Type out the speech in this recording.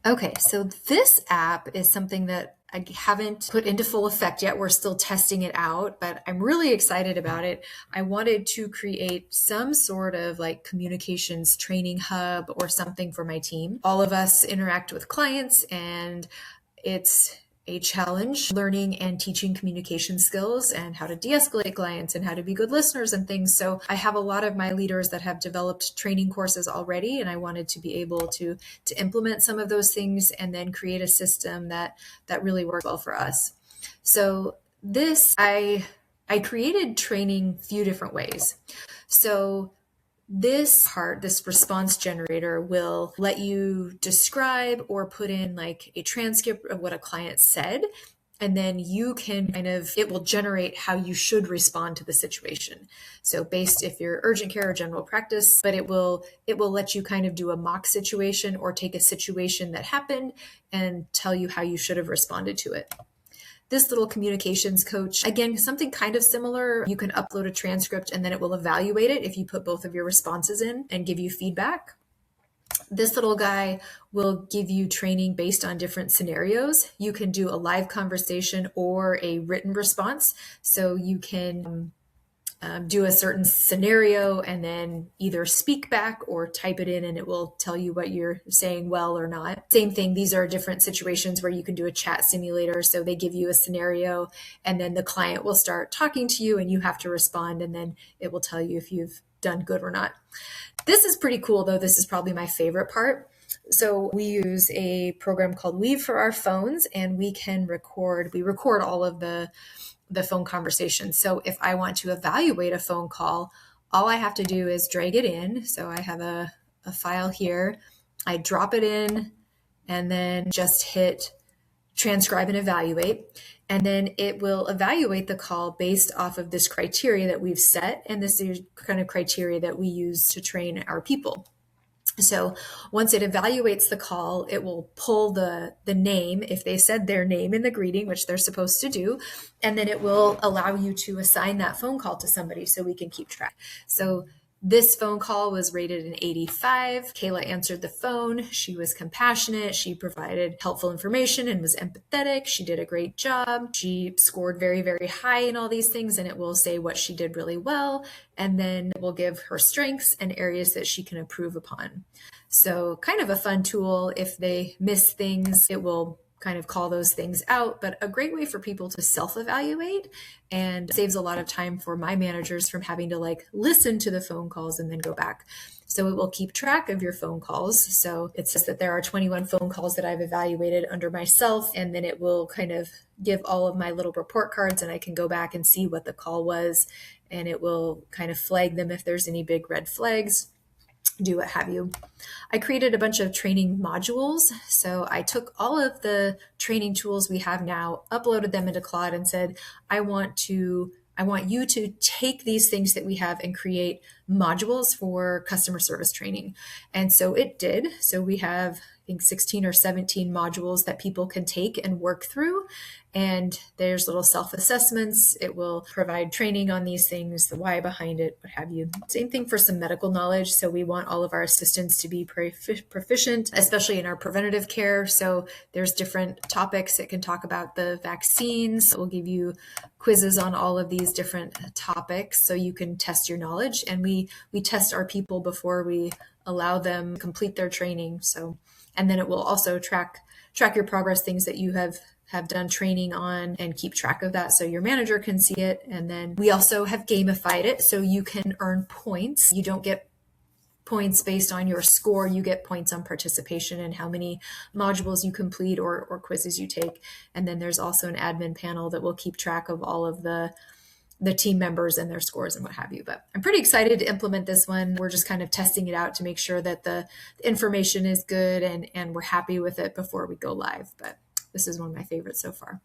Okay, so this app is something that I haven't put into full effect yet. We're still testing it out, but I'm really excited about it. I wanted to create some sort of like communications training hub or something for my team. All of us interact with clients, and it's a challenge learning and teaching communication skills and how to de-escalate clients and how to be good listeners and things. So I have a lot of my leaders that have developed training courses already, and I wanted to be able to implement some of those things and then create a system that really works well for us. So this I created training a few different ways. So this part, this response generator, will let you describe or put in like a transcript of what a client said. And then you can it will generate how you should respond to the situation. So based if you're urgent care or general practice, but it will let you kind of do a mock situation or take a situation that happened and tell you how you should have responded to it. This little communications coach, again, something kind of similar. You can upload a transcript and then it will evaluate it if you put both of your responses in and give you feedback. This little guy will give you training based on different scenarios. You can do a live conversation or a written response. So you can do a certain scenario and then either speak back or type it in and it will tell you what you're saying well or not. Same thing, these are different situations where you can do a chat simulator. So they give you a scenario and then the client will start talking to you and you have to respond, and then it will tell you if you've done good or not. This is pretty cool though. This is probably my favorite part. So we use a program called Weave for our phones, and we record all of the phone conversation. So if I want to evaluate a phone call, all I have to do is drag it in. So I have a file here. I drop it in and then just hit transcribe and evaluate. And then it will evaluate the call based off of this criteria that we've set. And this is kind of criteria that we use to train our people. So once it evaluates the call, it will pull the name if they said their name in the greeting, which they're supposed to do, and then it will allow you to assign that phone call to somebody so we can keep track. So this phone call was rated an 85. Kayla answered the phone. She was compassionate. She provided helpful information and was empathetic. She did a great job. She scored very, very high in all these things, and it will say what she did really well. And then it will give her strengths and areas that she can improve upon. So kind of a fun tool. If they miss things, it will kind of call those things out, but a great way for people to self-evaluate, and saves a lot of time for my managers from having to like listen to the phone calls and then go back. So it will keep track of your phone calls. So it says that there are 21 phone calls that I've evaluated under myself, and then it will kind of give all of my little report cards, and I can go back and see what the call was, and it will kind of flag them if there's any big red flags, do what have you. I created a bunch of training modules. So I took all of the training tools we have now, uploaded them into Claude, and said, I want you to take these things that we have and create modules for customer service training. And so it did. So we have, I think, 16 or 17 modules that people can take and work through. And there's little self-assessments. It will provide training on these things, the why behind it, what have you. Same thing for some medical knowledge. So we want all of our assistants to be proficient, especially in our preventative care. So there's different topics that can talk about the vaccines. It will give you quizzes on all of these different topics so you can test your knowledge. And we test our people before we allow them to complete their training. So, and then it will also track your progress, things that you have done training on, and keep track of that so your manager can see it. And then we also have gamified it so you can earn points. You don't get points based on your score. You get points on participation and how many modules you complete or quizzes you take. And then there's also an admin panel that will keep track of all of the team members and their scores and what have you. But I'm pretty excited to implement this one. We're just kind of testing it out to make sure that the information is good and we're happy with it before we go live. But this is one of my favorites so far.